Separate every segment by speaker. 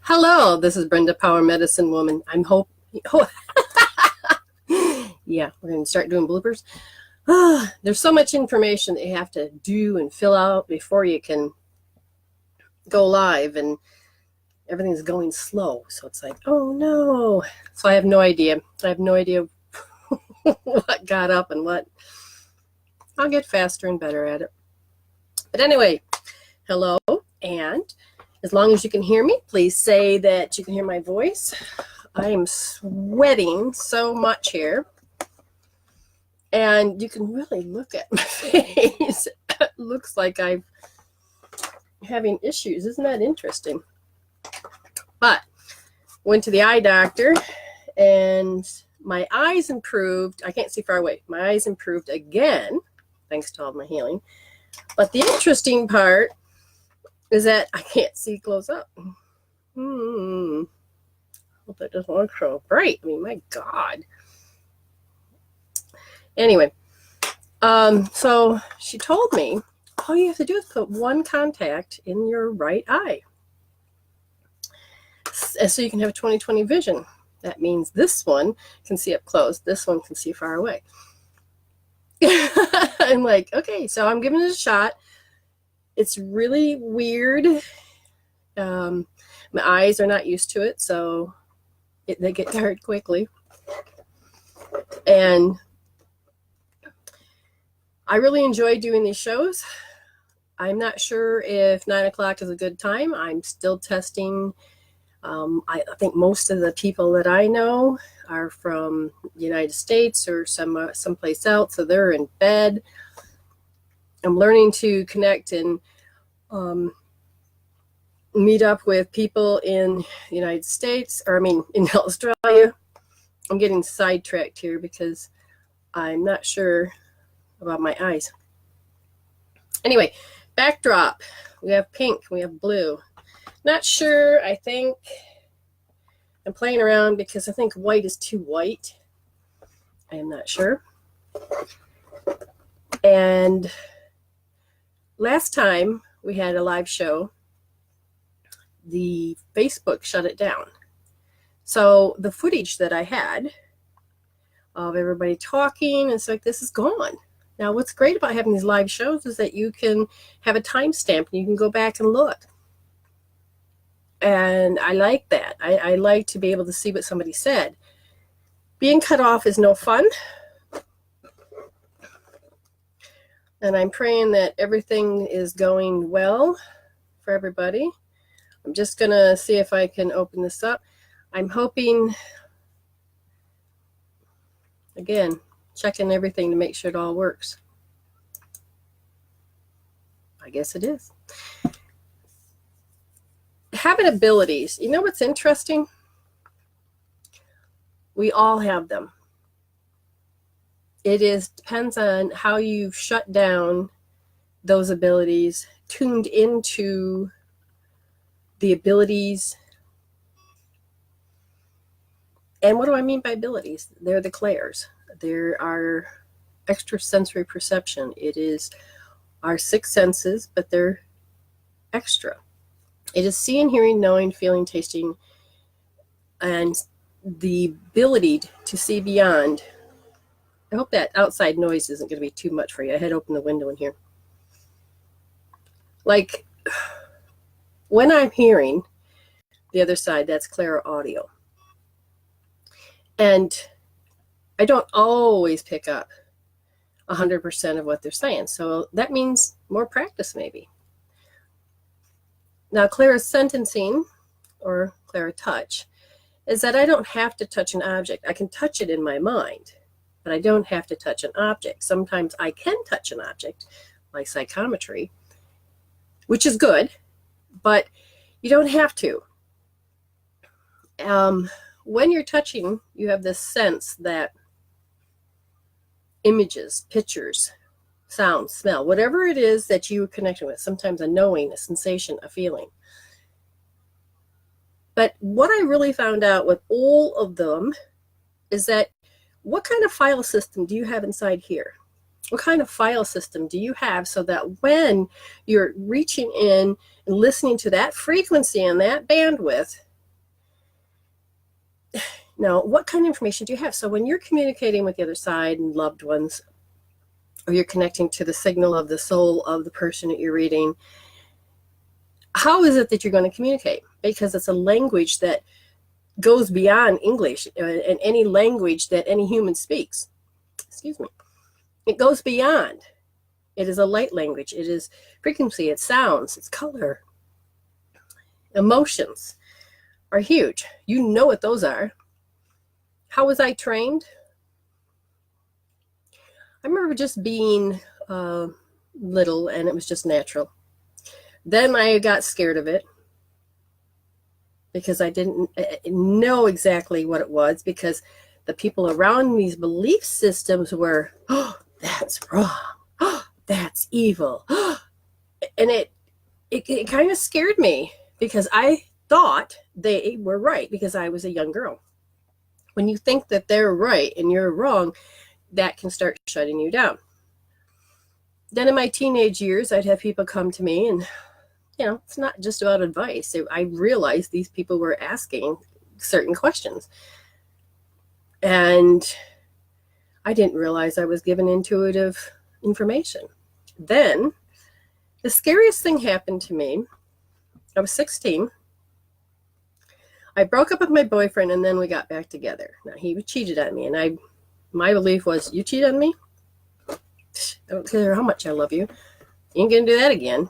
Speaker 1: Hello, this is Brenda, Power Medicine Woman. Yeah, we're going to start doing bloopers. There's so much information that you have to do and fill out before you can go live, and everything's going slow. So it's like, oh no. So I have no idea. What got up and what. I'll get faster and better at it. But anyway, hello, and as long as you can hear me, please say that you can hear my voice. I am sweating so much here. And you can really look at my face. It looks like I'm having issues. Isn't that interesting? But went to the eye doctor and my eyes improved. I can't see far away. My eyes improved again, thanks to all my healing. But the interesting part is that I can't see close up. Hope that doesn't look so bright. I mean, my God. Anyway, so she told me all you have to do is put one contact in your right eye, so you can have 20/20 vision. That means this one can see up close, this one can see far away. I'm like, okay, so I'm giving it a shot. It's really weird. My eyes are not used to it, so they get tired quickly. And I really enjoy doing these shows. I'm not sure if 9 o'clock is a good time. I'm still testing. I think most of the people that I know are from the United States or someplace else, so they're in bed. I'm learning to connect and meet up with people in the United States, in Australia. I'm getting sidetracked here because I'm not sure about my eyes. Anyway, backdrop. We have pink, we have blue. Not sure, I think I'm playing around because I think white is too white. I am not sure. And last time we had a live show, the Facebook shut it down. So the footage that I had of everybody talking, it's like, this is gone. Now, what's great about having these live shows is that you can have a timestamp and you can go back and look. And I like that. I like to be able to see what somebody said. Being cut off is no fun. And I'm praying that everything is going well for everybody. I'm just going to see if I can open this up. I'm hoping, again, checking everything to make sure it all works. I guess it is. Having abilities. You know what's interesting? We all have them. It depends on how you shut down those abilities, tuned into the abilities. And what do I mean by abilities? They're the clairs. There are extrasensory perception. It is our 6 senses, but they're extra. It is seeing, hearing, knowing, feeling, tasting, and the ability to see beyond. I hope that outside noise isn't going to be too much for you. I had to open the window in here. Like, when I'm hearing the other side, that's clair audio. And I don't always pick up 100% of what they're saying. So that means more practice, maybe. Now, clairsentencing, or clairtouch, is that I don't have to touch an object. I can touch it in my mind, but I don't have to touch an object. Sometimes I can touch an object, like psychometry, which is good, but you don't have to. When you're touching, you have this sense that images, pictures, sound, smell, whatever it is that you are connecting with, sometimes a knowing, a sensation, a feeling. But what I really found out with all of them is that what kind of file system do you have inside here? What kind of file system do you have so that when you're reaching in and listening to that frequency and that bandwidth, Now, what kind of information do you have? So when you're communicating with the other side and loved ones, or you're connecting to the signal of the soul of the person that you're reading, how is it that you're going to communicate? Because it's a language that goes beyond English and any language that any human speaks. Excuse me. It goes beyond. It is a light language. It is frequency. It's sounds. It's color. Emotions are huge. You know what those are. How was I trained? I remember just being little, and it was just natural. Then I got scared of it because I didn't know exactly what it was, because the people around me's belief systems were, oh, that's wrong. Oh, that's evil. And it kind of scared me, because I thought they were right, because I was a young girl. When you think that they're right and you're wrong, that can start shutting you down. Then in my teenage years, I'd have people come to me, and it's not just about advice. I realized these people were asking certain questions. And I didn't realize I was given intuitive information. Then the scariest thing happened to me. I was 16. I broke up with my boyfriend, and then we got back together. Now, he cheated on me, and my belief was, you cheat on me? I don't care how much I love you. You ain't gonna do that again.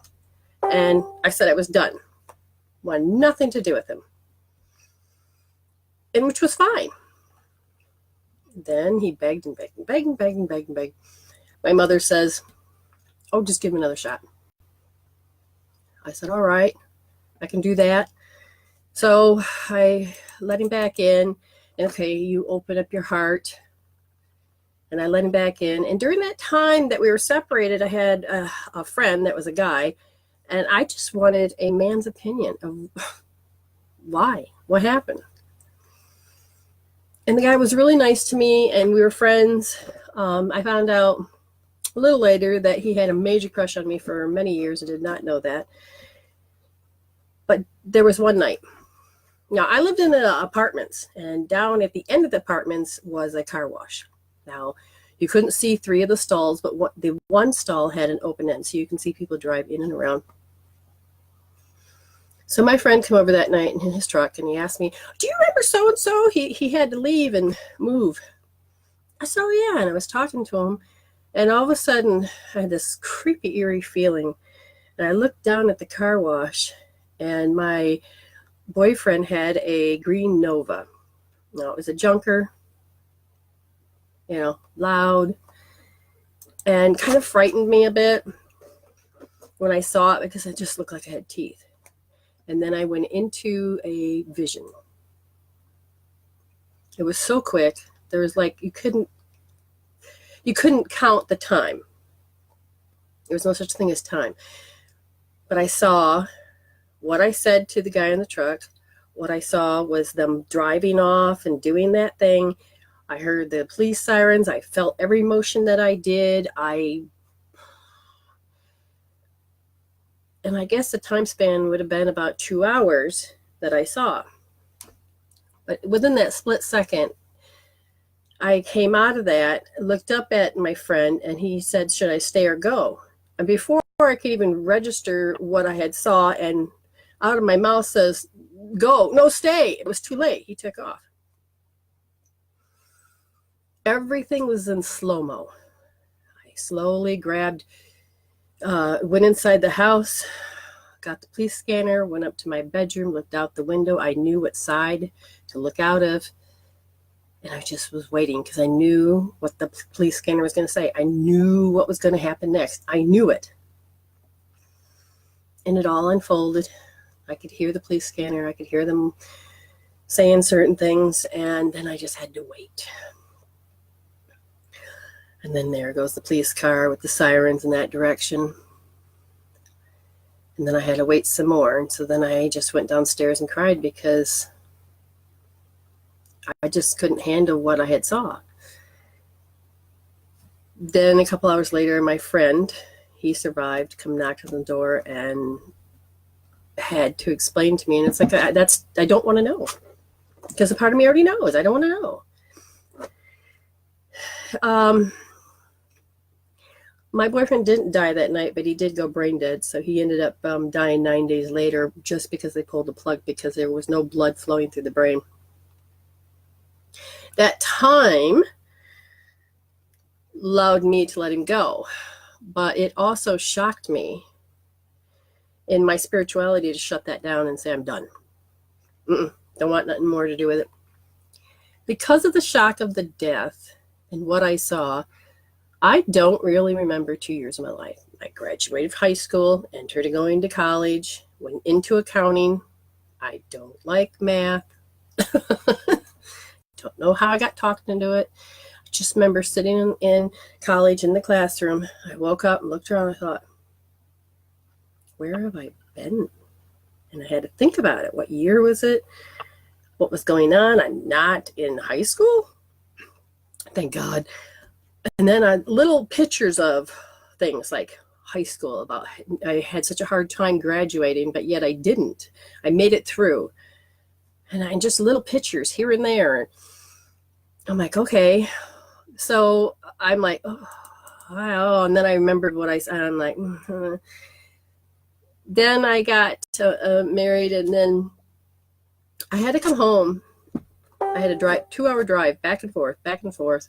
Speaker 1: And I said I was done. Wanted nothing to do with him. And which was fine. Then he begged and begged and begged and begged and begged and begged. My mother says, oh, just give him another shot. I said, all right, I can do that. So I let him back in. And okay, you open up your heart. And I let him back in. And during that time that we were separated, I had a friend that was a guy. And I just wanted a man's opinion of why, what happened. And the guy was really nice to me, and we were friends. I found out a little later that he had a major crush on me for many years. I did not know that. But there was one night. Now, I lived in the apartments, and down at the end of the apartments was a car wash. Now, you couldn't see three of the stalls, but the one stall had an open end, so you can see people drive in and around. So my friend came over that night in his truck, and he asked me, do you remember so-and-so? He had to leave and move. I said, oh, yeah, and I was talking to him, and all of a sudden, I had this creepy, eerie feeling, and I looked down at the car wash, and my boyfriend had a green Nova. Now, it was a junker, loud, and kind of frightened me a bit when I saw it, because it just looked like it had teeth. And then I went into a vision. It was so quick. There was you couldn't count the time. There was no such thing as time. But I saw what I said to the guy in the truck. What I saw was them driving off and doing that thing. I heard the police sirens. I felt every motion that I did. And I guess the time span would have been about 2 hours that I saw. But within that split second, I came out of that, looked up at my friend, and he said, should I stay or go? And before I could even register what I had saw, and out of my mouth says, go. No, stay. It was too late. He took off. Everything was in slow-mo. I slowly grabbed, went inside the house, got the police scanner, went up to my bedroom, looked out the window. I knew what side to look out of. And I just was waiting, because I knew what the police scanner was going to say. I knew what was going to happen next. I knew it. And it all unfolded. I could hear the police scanner. I could hear them saying certain things. And then I just had to wait. And then there goes the police car with the sirens in that direction. And then I had to wait some more. And so then I just went downstairs and cried, because I just couldn't handle what I had saw. Then a couple hours later, my friend, he survived, come knocked on the door and had to explain to me. And it's like, I don't want to know. Because a part of me already knows. I don't want to know. My boyfriend didn't die that night, but he did go brain dead. So he ended up dying 9 days later just because they pulled the plug because there was no blood flowing through the brain. That time allowed me to let him go. But it also shocked me in my spirituality to shut that down and say, I'm done. Don't want nothing more to do with it. Because of the shock of the death and what I saw, I don't really remember 2 years of my life. I graduated high school, entered going to college, went into accounting. I don't like math. Don't know how I got talked into it. I just remember sitting in college in the classroom. I woke up and looked around and I thought, where have I been? And I had to think about it. What year was it? What was going on? I'm not in high school. Thank God. And then little pictures of things like high school about I had such a hard time graduating, but yet I didn't. I made it through. And just little pictures here and there. I'm like, okay. So I'm like, oh, wow. And then I remembered what I said. I'm like, mm-hmm. Then I got married, and then I had to come home. I had to drive 2-hour drive back and forth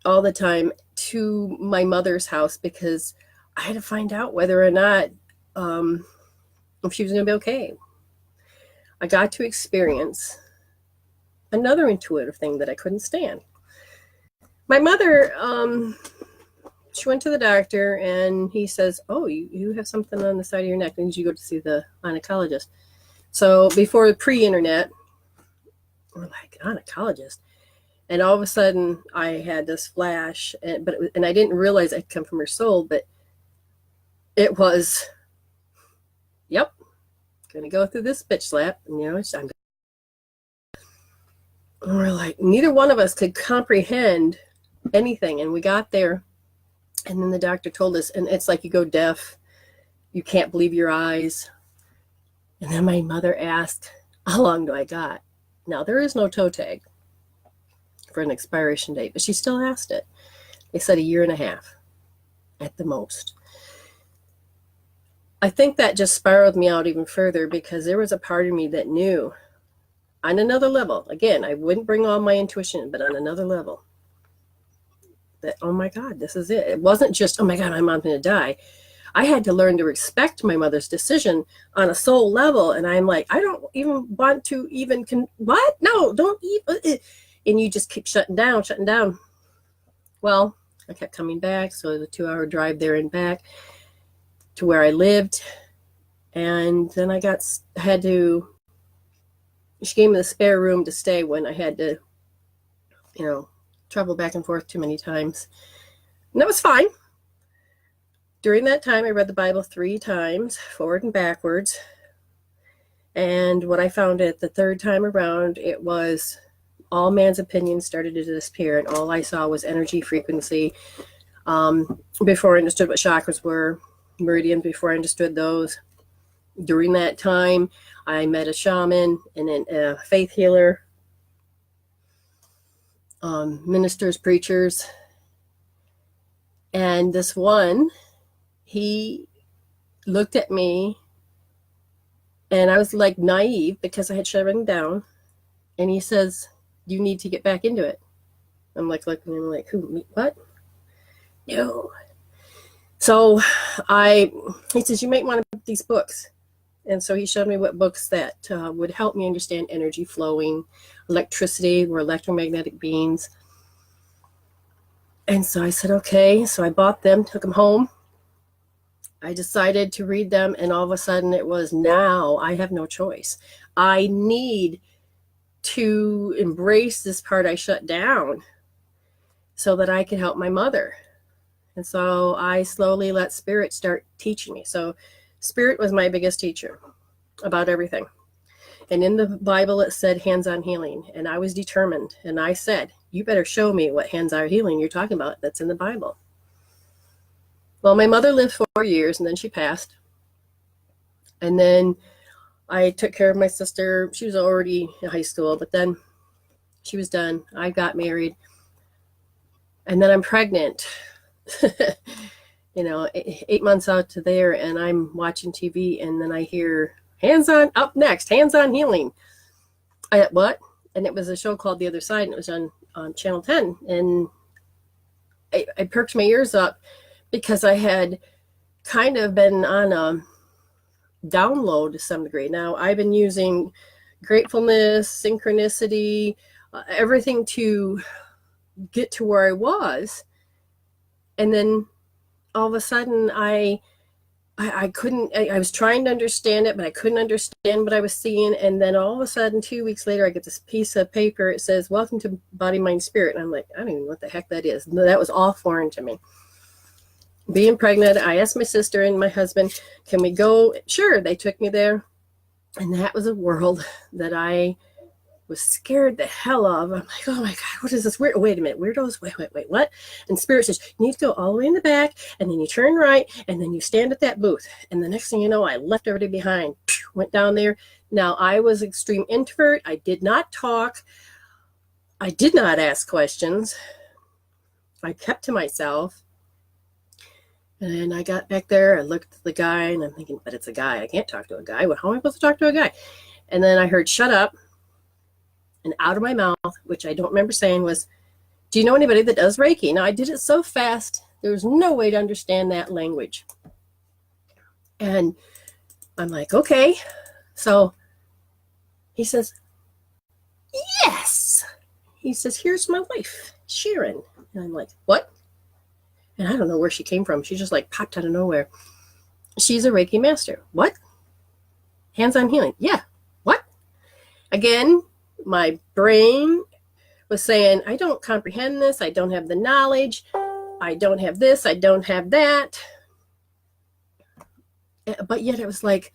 Speaker 1: all the time to my mother's house because I had to find out whether or not if she was going to be okay. I got to experience another intuitive thing that I couldn't stand. My mother, she went to the doctor and he says, oh, you have something on the side of your neck. And you go to see the gynecologist. So before pre-internet, we're like, gynecologist. And all of a sudden I had this flash, and I didn't realize I'd come from her soul, but it was, yep, gonna go through this bitch slap. And, and we're like, neither one of us could comprehend anything. And we got there, and then the doctor told us, and it's like you go deaf, you can't believe your eyes. And then my mother asked, how long do I got? Now, there is no toe tag for an expiration date, but she still asked it. They said 1.5 years at the most. I think that just spiraled me out even further because there was a part of me that knew on another level, again, I wouldn't bring all my intuition, but on another level, that, oh my God, this is it. It wasn't just, oh my God, my mom's going to die. I had to learn to respect my mother's decision on a soul level. And I'm like, I don't even want to even, what? No, don't even. And you just keep shutting down. Well, I kept coming back. So the 2-hour drive there and back to where I lived. And then I had to, she gave me the spare room to stay when I had to, travel back and forth too many times. And that was fine. During that time, I read the Bible 3 times, forward and backwards. And what I found at the 3rd time around, it was all man's opinions started to disappear, and all I saw was energy, frequency. Before I understood what chakras were, meridians, before I understood those. During that time, I met a shaman and then a faith healer, ministers, preachers. And this one, he looked at me, and I was like naive because I had shut everything down. And he says, you need to get back into it. I'm like, looking at him like, who, me, what? No. So he says, you might want to put these books. And so he showed me what books that would help me understand energy flowing, electricity, we're electromagnetic beings. And so I said, okay. So I bought them, took them home. I decided to read them, and all of a sudden it was, now I have no choice. I need to embrace this part I shut down so that I can help my mother. And so I slowly let Spirit start teaching me. So Spirit was my biggest teacher about everything. And in the Bible, it said hands-on healing. And I was determined. And I said, you better show me what hands-on healing you're talking about that's in the Bible. Well, my mother lived 4 years, and then she passed. And then I took care of my sister. She was already in high school, but then she was done. I got married. And then I'm pregnant. 8 months out to there, and I'm watching TV, and then I hear up next, hands on healing. What? And it was a show called The Other Side, and it was on Channel 10. And I perked my ears up because I had kind of been on a download to some degree. Now, I've been using gratefulness, synchronicity, everything to get to where I was. And then all of a sudden I was trying to understand it, but I couldn't understand what I was seeing. And then all of a sudden, 2 weeks later, I get this piece of paper. It says, "Welcome to Body, Mind, Spirit." And I'm like, I don't even know what the heck that is. That was all foreign to me. Being pregnant, I asked my sister and my husband, can we go? Sure, they took me there. And that was a world that I was scared the hell of. I'm like, oh my God, what is this? Wait a minute, weirdos, wait, what? And Spirit says, you need to go all the way in the back, and then you turn right, and then you stand at that booth. And the next thing you know, I left everybody behind, went down there. Now, I was extreme introvert. I did not talk. I did not ask questions. I kept to myself. And I got back there, I looked at the guy, and I'm thinking, but it's a guy. I can't talk to a guy. Well, how am I supposed to talk to a guy? And then I heard, shut up. And out of my mouth, which I don't remember saying, was, do you know anybody that does Reiki? Now, I did it so fast, there was no way to understand that language. And I'm like, okay. So he says, yes. He says, here's my wife, Sharon. And I'm like, what? And I don't know where she came from. She just like popped out of nowhere. She's a Reiki master. What? Hands-on healing. Yeah. What? Again, my brain was saying, I don't comprehend this. I don't have the knowledge. I don't have this. I don't have that. But yet it was like,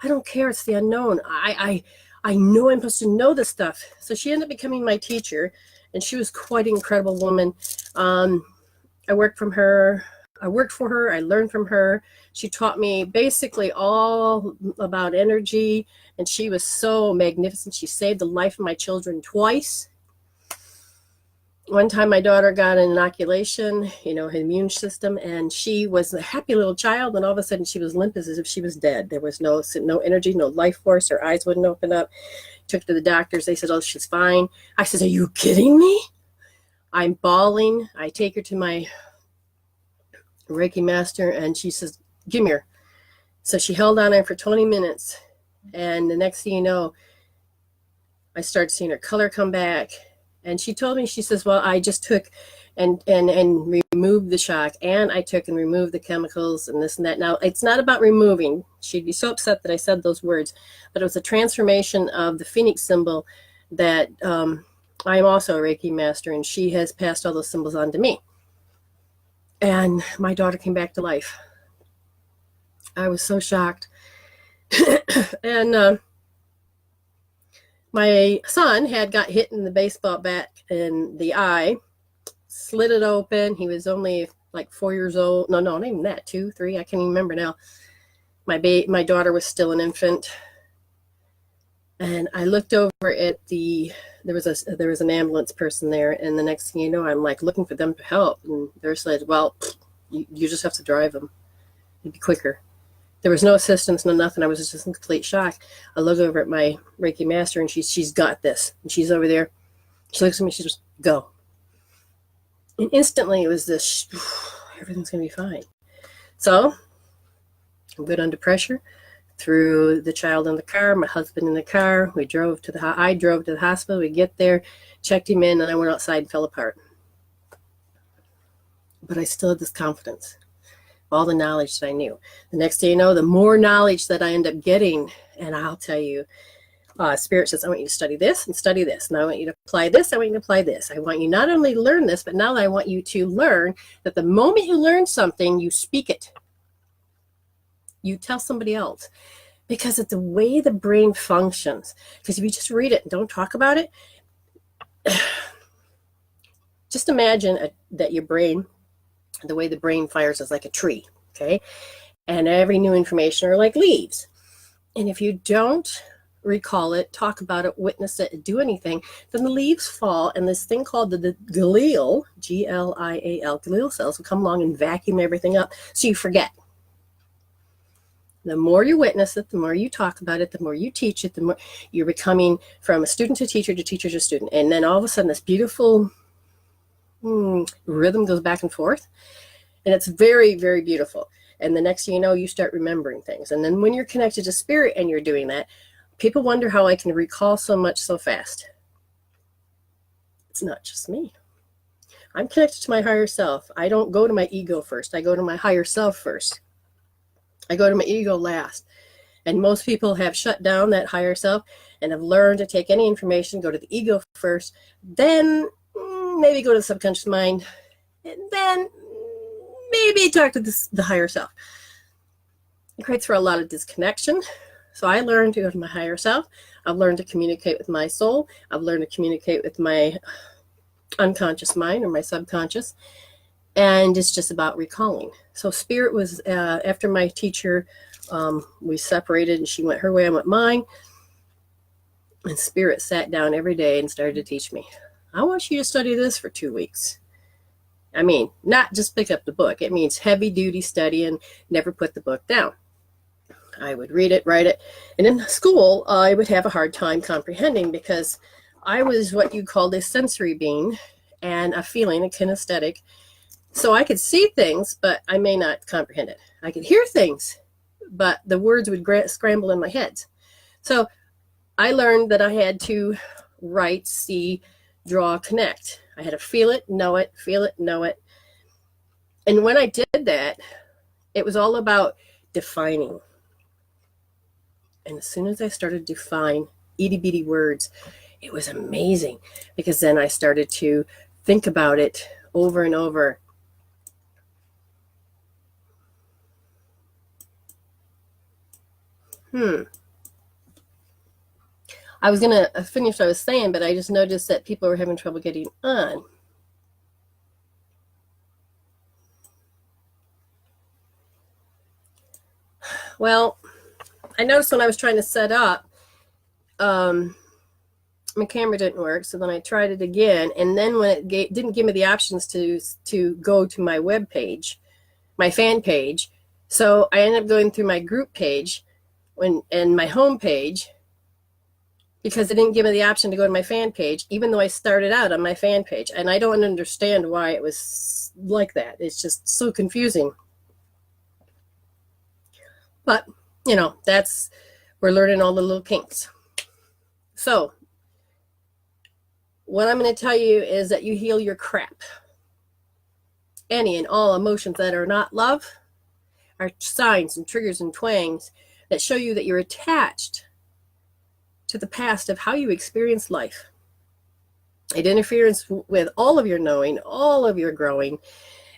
Speaker 1: I don't care. It's the unknown. I know I'm supposed to know this stuff. So she ended up becoming my teacher, and she was quite an incredible woman. I worked for her. I learned from her. She taught me basically all about energy, and she was so magnificent. She saved the life of my children twice. One time my daughter got an inoculation, her immune system, and she was a happy little child, and all of a sudden she was limp as if she was dead. There was no energy, no life force. Her eyes wouldn't open up. Took her to the doctors. They said, oh, she's fine. I said, are you kidding me? I'm bawling. I take her to my Reiki master, and she says, give me her. So she held on her for 20 minutes, and the next thing you know, I started seeing her color come back. And she told me, she says, well, I just took and removed the shock, and I took and removed the chemicals and this and that. Now, it's not about removing. She'd be so upset that I said those words, but it was a transformation of the Phoenix symbol that I am also a Reiki master, and she has passed all those symbols on to me. And my daughter came back to life. I was so shocked. And my son had got hit in the baseball bat in the eye, slit it open. He was only like 4 years old. No, not even that, 2, 3. I can't even remember now. My daughter was still an infant. And I looked over at there was an ambulance person there, and the next thing you know, I'm like looking for them to help, and they're said, well, you just have to drive them. It'd be quicker. There was no assistance, no nothing. I was just in complete shock. I look over at my Reiki master, and she's got this, and she's over there. She looks at me, she just go. And instantly it was this, everything's gonna be fine. So I'm good under pressure. Threw the child in the car, my husband in the car. I drove to the hospital. We get there, checked him in, and I went outside and fell apart. But I still had this confidence, all the knowledge that I knew. The next day, the more knowledge that I end up getting, and I'll tell you, Spirit says, I want you to study this and study this. And I want you to apply this. I want you to apply this. I want you not only to learn this, but now I want you to learn that the moment you learn something, you speak it. You tell somebody else, because it's the way the brain functions. Because if you just read it and don't talk about it, just imagine that your brain, the way the brain fires is like a tree, okay? And every new information are like leaves.
Speaker 2: And if you don't recall it, talk about it, witness it, do anything, then the leaves fall, and this thing called the glial, G-L-I-A-L, glial cells will come along and vacuum everything up, so you forget. The more you witness it, the more you talk about it, the more you teach it, the more you're becoming from a student to teacher to student. And then all of a sudden this beautiful rhythm goes back and forth. And it's very, very beautiful. And the next thing you know, you start remembering things. And then when you're connected to spirit and you're doing that, people wonder how I can recall so much so fast. It's not just me. I'm connected to my higher self. I don't go to my ego first. I go to my higher self first. I go to my ego last. And most people have shut down that higher self and have learned to take any information, go to the ego first, then maybe go to the subconscious mind, and then maybe talk to the higher self. It creates for a lot of disconnection. So I learned to go to my higher self. I've learned to communicate with my soul. I've learned to communicate with my unconscious mind or my subconscious. And it's just about recalling. So spirit was, after my teacher, we separated and she went her way, I went mine. And spirit sat down every day and started to teach me. I want you to study this for 2 weeks. I mean, not just pick up the book. It means heavy duty study and never put the book down. I would read it, write it. And in school, I would have a hard time comprehending because I was what you called a sensory being and a feeling, a kinesthetic. So I could see things, but I may not comprehend it. I could hear things, but the words would scramble in my head. So I learned that I had to write, see, draw, connect. I had to feel it, know it, feel it, know it. And when I did that, it was all about defining. And as soon as I started to define itty bitty words, it was amazing because then I started to think about it over and over. I was going to finish what I was saying, but I just noticed that people were having trouble getting on. Well, I noticed when I was trying to set up, my camera didn't work, so then I tried it again, and then when it didn't give me the options to go to my web page, my fan page, so I ended up going through my group page and my home page, because it didn't give me the option to go to my fan page, even though I started out on my fan page. And I don't understand why it was like that. It's just so confusing. But, you know, we're learning all the little kinks. So, what I'm going to tell you is that you heal your crap. Any and all emotions that are not love are signs and triggers and twangs that show you that you're attached to the past of how you experience life. It interferes with all of your knowing, all of your growing,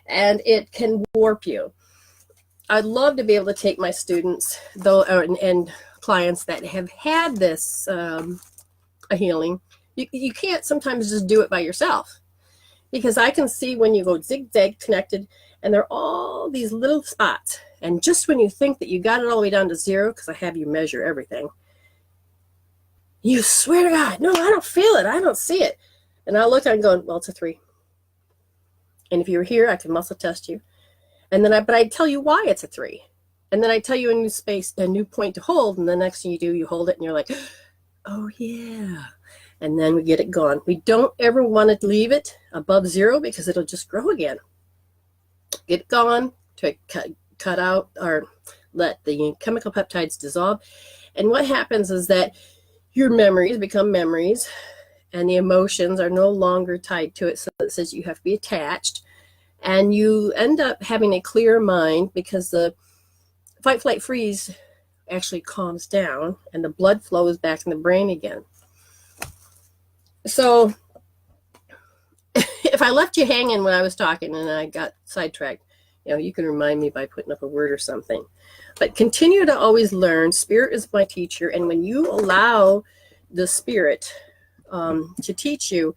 Speaker 2: and it can warp you. I'd love to be able to take my students and clients that have had this a healing. You can't sometimes just do it by yourself, because I can see when you go zigzag connected and there are all these little spots, and just when you think that you got it all the way down to zero, because I have you measure everything, you swear to God, no, I don't feel it, I don't see it. And I look at it and go, well, it's a 3. And if you were here, I can muscle test you. And then but I tell you why it's a 3. And then I tell you a new space, a new point to hold. And the next thing you do, you hold it and you're like, oh yeah. And then we get it gone. We don't ever want to leave it above 0 because it'll just grow again. Get it gone, to cut out or let the chemical peptides dissolve. And what happens is that your memories become memories, and the emotions are no longer tied to it. So it says you have to be attached, and you end up having a clear mind because the fight, flight, freeze actually calms down and the blood flows back in the brain again. So if I left you hanging when I was talking and I got sidetracked, you can remind me by putting up a word or something. But continue to always learn. Spirit is my teacher. And when you allow the spirit to teach you,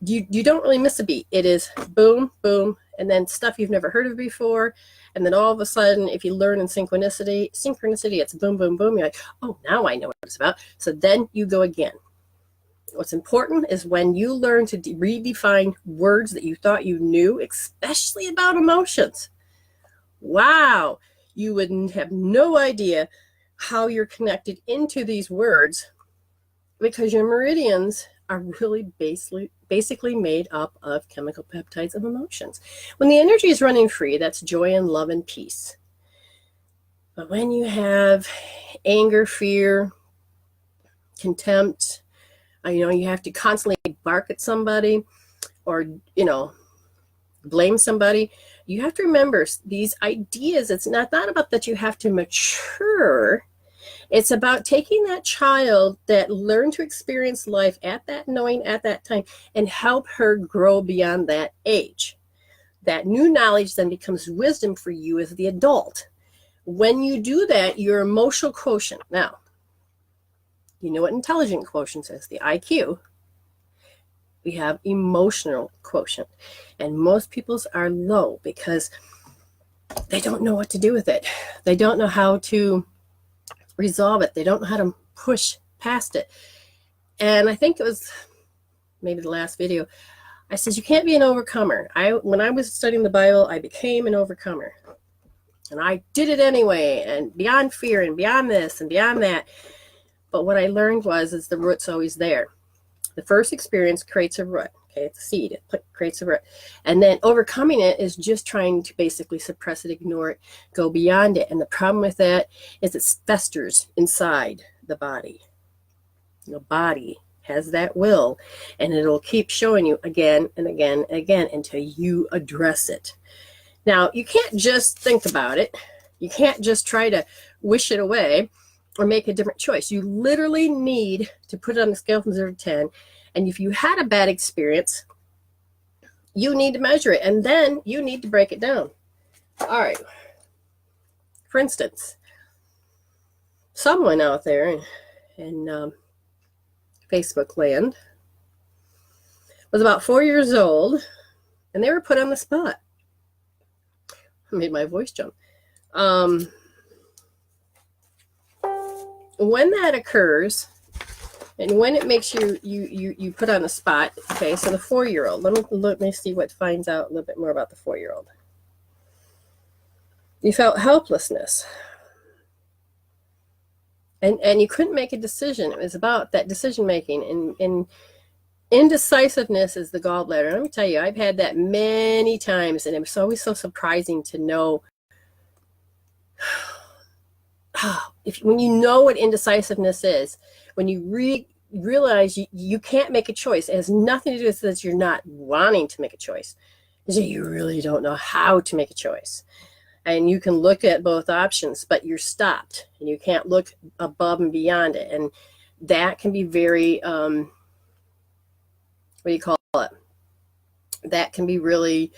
Speaker 2: you don't really miss a beat. It is boom, boom, and then stuff you've never heard of before. And then all of a sudden, if you learn in synchronicity, it's boom, boom, boom. You're like, oh, now I know what it's about. So then you go again. What's important is when you learn to redefine words that you thought you knew, especially about emotions. Wow, you wouldn't have no idea how you're connected into these words, because your meridians are really basically made up of chemical peptides of emotions. When the energy is running free, that's joy and love and peace. But when you have anger, fear, contempt, you have to constantly bark at somebody or, blame somebody. You have to remember these ideas. It's not about that you have to mature. It's about taking that child that learned to experience life at that knowing at that time and help her grow beyond that age. That new knowledge then becomes wisdom for you as the adult. When you do that, your emotional quotient. Now, you know what intelligent quotient is, the IQ. We have emotional quotient. And most people's are low because they don't know what to do with it. They don't know how to resolve it. They don't know how to push past it. And I think it was maybe the last video. I said, you can't be an overcomer. When I was studying the Bible, I became an overcomer. And I did it anyway, and beyond fear and beyond this and beyond that. But what I learned is the root's always there. The first experience creates a root. Okay, it's a seed. It creates a root. And then overcoming it is just trying to basically suppress it, ignore it, go beyond it. And the problem with that is it festers inside the body. The body has that will, and it'll keep showing you again and again and again until you address it. Now, you can't just think about it. You can't just try to wish it away or make a different choice. You literally need to put it on the scale from 0 to 10. And if you had a bad experience, you need to measure it. And then you need to break it down. All right. For instance, someone out there in Facebook land was about 4 years old, and they were put on the spot. I made my voice jump. When that occurs, and when it makes you put on the spot, okay, so the 4-year-old, let me see what finds out a little bit more about the 4-year-old. You felt helplessness. And you couldn't make a decision. It was about that decision making. And indecisiveness is the gallbladder. Let me tell you, I've had that many times, and it was always so surprising to know when you know what indecisiveness is, when you realize you can't make a choice. It has nothing to do with that you're not wanting to make a choice. It's that you really don't know how to make a choice. And you can look at both options, but you're stopped, and you can't look above and beyond it. And that can be very, what do you call it? That can be really,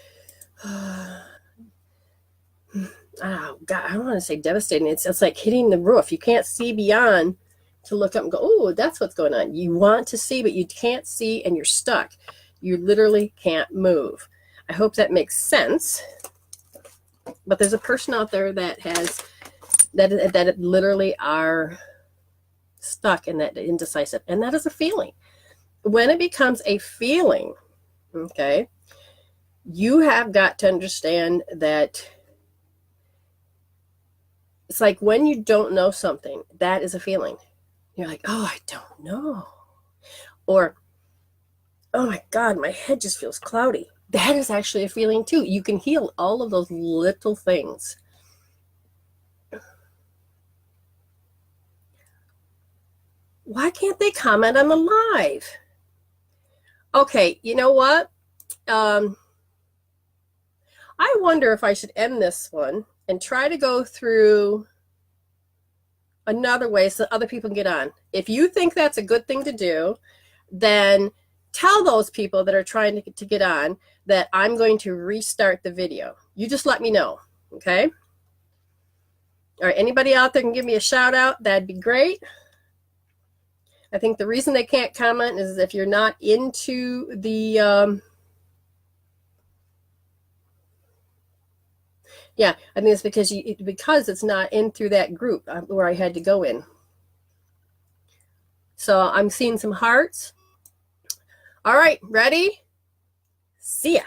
Speaker 2: oh God, I don't want to say devastating. It's like hitting the roof. You can't see beyond to look up and go, oh, that's what's going on. You want to see, but you can't see, and you're stuck. You literally can't move. I hope that makes sense. But there's a person out there that has that literally are stuck in that indecisive, and that is a feeling. When it becomes a feeling, okay, you have got to understand that it's like when you don't know something, that is a feeling. You're like, oh, I don't know. Or, oh my God, my head just feels cloudy. That is actually a feeling too. You can heal all of those little things. Why can't they comment on the live? Okay, you know what? I wonder if I should end this one and try to go through another way so other people can get on. If you think that's a good thing to do, then tell those people that are trying to get on that I'm going to restart the video. You just let me know, okay? All right, anybody out there can give me a shout out, that'd be great. I think the reason they can't comment is if you're not into the,
Speaker 1: Yeah, I think it's because it's not in through that group where I had to go in. So I'm seeing some hearts. All right, ready? See ya.